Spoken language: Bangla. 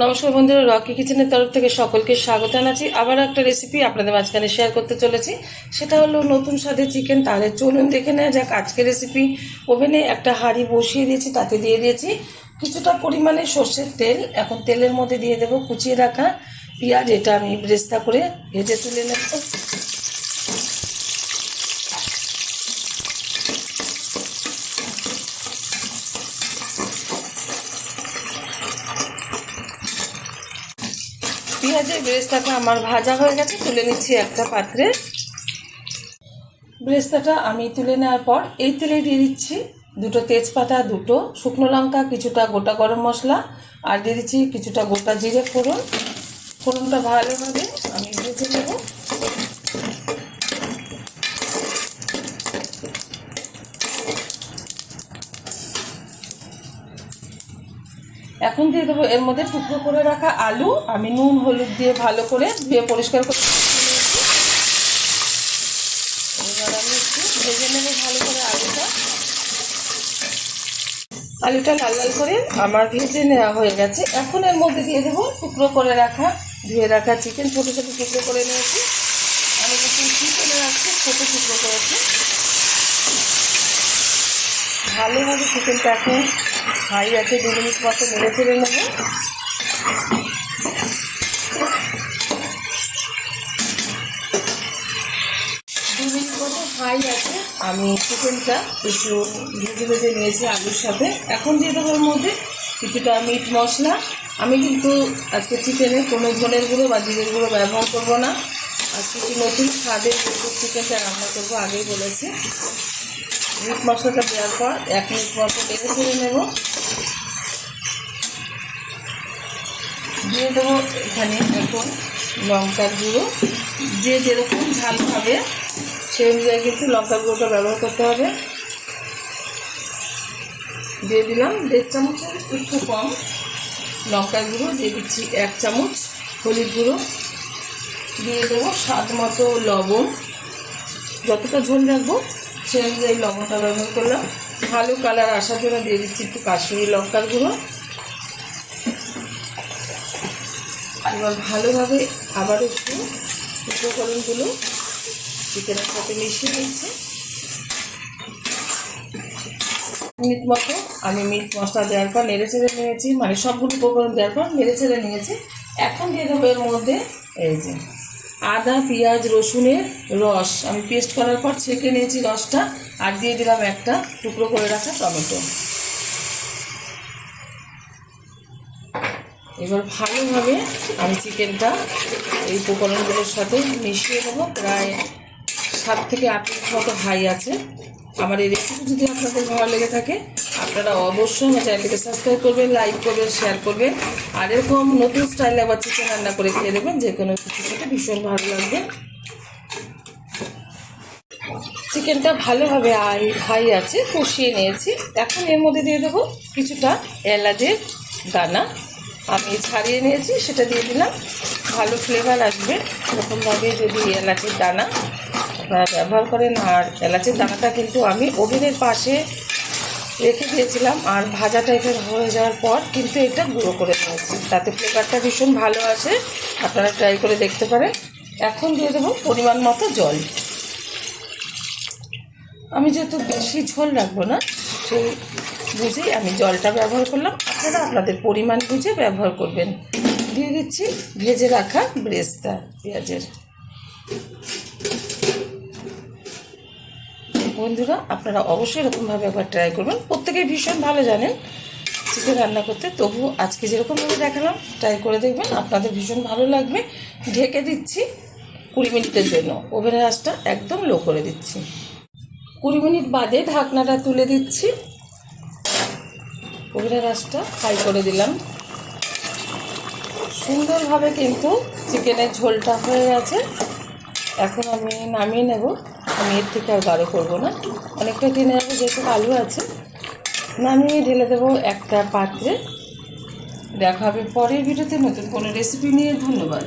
নমস্কার বন্ধুরা, রকি কিচেনের তরফ থেকে সকলকে স্বাগত জানাচ্ছি। আবার একটা রেসিপি আপনাদের মাঝখানে শেয়ার করতে চলেছি, সেটা হলো নতুন স্বাদের চিকেন। তাহলে চলুন দেখে নেওয়া যাক আজকের রেসিপি। ওভেনে একটা হাঁড়ি বসিয়ে দিয়েছি, তাতে দিয়ে দিয়েছি কিছুটা পরিমাণে সর্ষের তেল। এখন তেলের মধ্যে দিয়ে দেবো কুচিয়ে রাখা পেঁয়াজ, এটা আমি ব্রেস্তা করে ভেজে তুলে নেব। পেঁয়াজের ব্রেস্তাটা আমার ভাজা হয়ে গেছে, তুলে নিচ্ছি একটা পাত্রে। ব্রেস্তাটা আমি তুলে নেওয়ার পর এই তেলে দিয়ে দিচ্ছি দুটো তেজপাতা, দুটো শুকনো লঙ্কা, কিছুটা গোটা গরম মশলা, আর দিয়ে দিচ্ছি কিছুটা গোটা জিরে ফোড়ন। ফোড়নটা ভালোভাবে আমি ভেজে নেব। এখন দিয়ে দেবো এর মধ্যে টুকরো করে রাখা আলু। আমি নুন হলুদ দিয়ে ভালো করে ধুয়ে পরিষ্কার করে এবার আমি একটু ভেজে নেব ভালো করে আলুটা লাল লাল করে আমার ভেজে নেওয়া হয়ে গেছে। এখন এর মধ্যে দিয়ে দেবো টুকরো করে রাখা ধুয়ে রাখা চিকেন। ছোটো ছোটো টুকরো করে নিয়েছি আমি, যখন চিকেনে রাখছি ছোটো টুকরো করেছি। ভালোভাবে চিকেনটাকে হাই আছে 2 মিনিট মতো নেড়ে ফেলে নেব। 2 মিনিট মতো হাই আছে আমি চিকেনটা একটু ভেজে ভেজে নিয়েছি আলুর সাথে। এখন দিয়ে দেবো এর মধ্যে কিছুটা মিট মশলা। আমি কিন্তু আজকে চিকেনে কোনো ধনের গুঁড়ো বা জিরের গুঁড়ো ব্যবহার করবো না। আজকে একটু নতুন স্বাদের চিকেনটা রান্না করবো, আগেই বলেছি। মিট মশলাটা দেওয়ার পর 1 মিনিট মতো নেড়ে ফেলে নেব। দিয়ে দেবো এখানে এখন লঙ্কার গুঁড়ো। যে যেরকম ঝাল খাবে সেই অনুযায়ী কিন্তু লঙ্কার গুঁড়োটা ব্যবহার করতে হবে। দিয়ে দিলাম 1.5 চামচের একটু কম লঙ্কার গুঁড়ো। দিয়ে দিচ্ছি 1 চামচ হলুদ গুঁড়ো। দিয়ে দেবো স্বাদ মতো লবণ। যতটা ঝোল রাখবো সেই অনুযায়ী লবণটা ব্যবহার করলাম। ভালো কালার আসার জন্য দিয়ে দিচ্ছি একটু কাশ্মীরি লঙ্কার গুঁড়ো। এবার ভালোভাবে আবার একটু উপকরণগুলো চিকেনের সাথে মিশিয়ে নিচ্ছি। মিনিট মতো আমি মিট মশলা দেওয়ার পর নেড়ে ছেড়ে নিয়েছি, মানে সবগুলো উপকরণ দেওয়ার পর নেড়ে ছেড়ে নিয়েছি। এখন দিয়ে দেবো এর মধ্যে এই যে আদা পেঁয়াজ রসুনের রস, আমি পেস্ট করার পর ছেঁকে নিয়েছি রসটা। আর দিয়ে দিলাম একটা টুকরো করে রাখা টমেটো। এবার ভালোভাবে আমি চিকেনটা এই উপকরণগুলোর সাথে মিশিয়ে নেবো। প্রায় 7 থেকে 8 মিনিট মতো হাই আছে। আমার এই রেসিপি যদি আপনাদের ভালো লেগে থাকে আপনারা অবশ্যই আমার চ্যানেলটিকে সাবস্ক্রাইব করবেন, লাইক করবেন, শেয়ার করবেন। আর এরকম নতুন স্টাইলে আবার চিকেন রান্না করে খেয়ে দেবেন, যে কোনো কিছু সাথে ভীষণ ভালো লাগবে। চিকেনটা ভালোভাবে হাই আছে কষিয়ে নিয়েছি। এখন এর মধ্যে দিয়ে দেবো কিছুটা এলাচের দানা, আমি ছাড়িয়ে নিয়েছি, সেটা দিয়ে দিলাম। ভালো ফ্লেভার আসবে এরকমভাবে যদি এলাচের দানা আপনারা ব্যবহার করেন। আর এলাচের দানাটা কিন্তু আমি ওভেনের পাশে রেখে দিয়েছিলাম, আর ভাজা টাইপের হয়ে যাওয়ার পর কিন্তু এটা গুঁড়ো করে নিয়েছি, তাতে ফ্লেভারটা ভীষণ ভালো আসে। আপনারা ট্রাই করে দেখতে পারেন। এখন দিয়ে দেবো পরিমাণ মতো জল। আমি যেহেতু বেশি ঝোল রাখবো না সেই বুঝেই আমি জলটা ব্যবহার করলাম, আপনারা আপনাদের পরিমাণ বুঝে ব্যবহার করবেন। দিয়ে দিচ্ছি ভেজে রাখা ব্রেস্তা পেঁয়াজের। বন্ধুরা আপনারা অবশ্যই এরকমভাবে একবার ট্রাই করবেন। প্রত্যেকেই ভীষণ ভালো জানেন চিকেন রান্না করতে, তবু আজকে যেরকমভাবে দেখালাম ট্রাই করে দেখবেন, আপনাদের ভীষণ ভালো লাগবে। ঢেকে দিচ্ছি 20 মিনিটের জন্য। ওভেনের আঁচটা একদম লো করে দিচ্ছি। 20 মিনিট বাদে ঢাকনাটা তুলে দিচ্ছি। ওভেনের আঁচটা হাই করে দিলাম। সুন্দরভাবে কিন্তু চিকেনের ঝোলটা হয়ে গেছে। এখন আমি নামিয়ে নেব। আমি এর থেকে আর গাঢ় করবো না, অনেকটা টেনে যাবো যেহেতু আলু আছে। নামিয়ে ঢেলে দেবো একটা পাত্রে। দেখা হবে পরের ভিডিওতে নতুন কোনো রেসিপি নিয়ে। ধন্যবাদ।